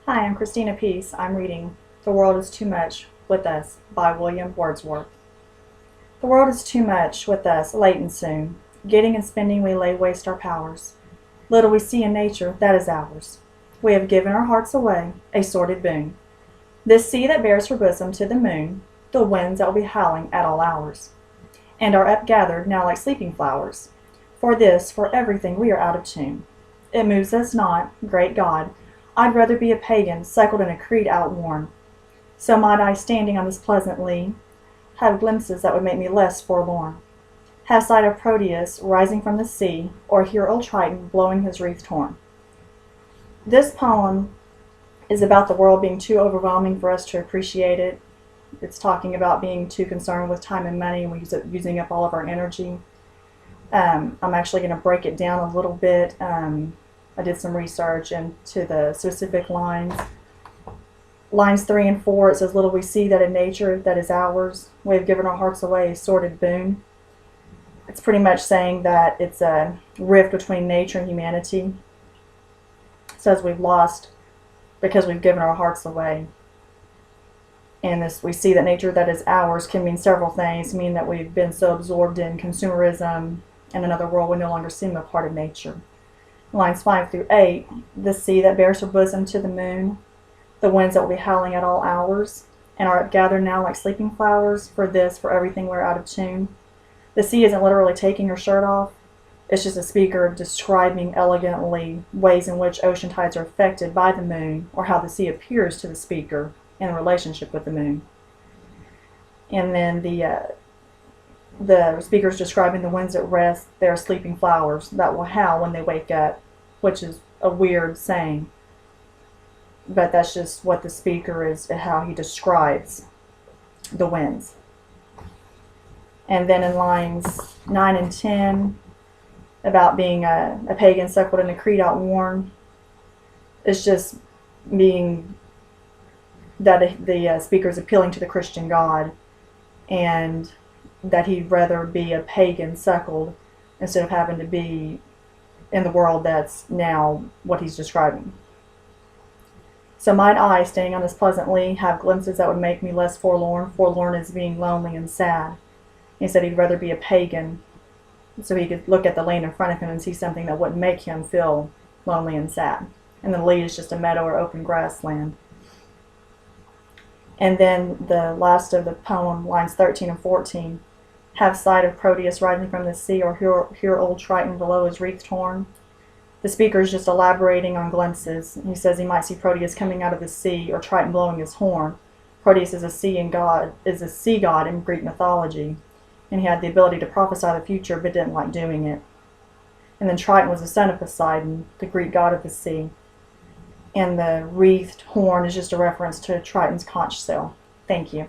Hi, I'm Christina Peace. I'm reading The World is Too Much with Us by William Wordsworth. The world is too much with us, late and soon. Getting and spending we lay waste our powers. Little we see in nature, that is ours. We have given our hearts away, a sordid boon. This sea that bears her bosom to the moon, the winds that will be howling at all hours, and are upgathered now like sleeping flowers. For this, for everything, we are out of tune. It moves us not, great God. I'd rather be a pagan, suckled in a creed outworn. So might I, standing on this pleasant lea, have glimpses that would make me less forlorn. Have sight of Proteus rising from the sea, or hear old Triton blowing his wreathed horn. This poem is about the world being too overwhelming for us to appreciate it. It's talking about being too concerned with time and money, and we using up all of our energy. I'm actually going to break it down a little bit. I did some research into the specific lines. Lines 3 and 4, it says, "Little we see that in nature that is ours. We have given our hearts away, a sordid boon." It's pretty much saying that it's a rift between nature and humanity. It says we've lost because we've given our hearts away. And this, we see that nature that is ours can mean several things. It mean that we've been so absorbed in consumerism and another world we no longer seem a part of nature. Lines 5 through 8, "The sea that bears her bosom to the moon, the winds that will be howling at all hours, and are gathered now like sleeping flowers. For this, for everything, we're out of tune." The sea isn't literally taking her shirt off. It's just a speaker describing elegantly ways in which ocean tides are affected by the moon, or how the sea appears to the speaker in relationship with the moon. And then the speaker's describing the winds at rest. They're sleeping flowers that will howl when they wake up, which is a weird saying. But that's just what the speaker is, how he describes the winds. And then in lines 9 and 10, about being a pagan suckled in a creed outworn, it's just being that the speaker is appealing to the Christian God, and that he'd rather be a pagan suckled instead of having to be in the world that's now what he's describing. "So might I, standing on this pleasant lea, have glimpses that would make me less forlorn. Forlorn is being lonely and sad." He said he'd rather be a pagan so he could look at the land in front of him and see something that wouldn't make him feel lonely and sad. And the lea is just a meadow or open grassland. And then the last of the poem, lines 13 and 14, "Have sight of Proteus rising from the sea, or hear old Triton below his wreathed horn." The speaker is just elaborating on glimpses. He says he might see Proteus coming out of the sea, or Triton blowing his horn. Proteus is a sea god in Greek mythology, and he had the ability to prophesy the future, but didn't like doing it. And then Triton was the son of Poseidon, the Greek god of the sea. And the wreathed horn is just a reference to Triton's conch shell. Thank you.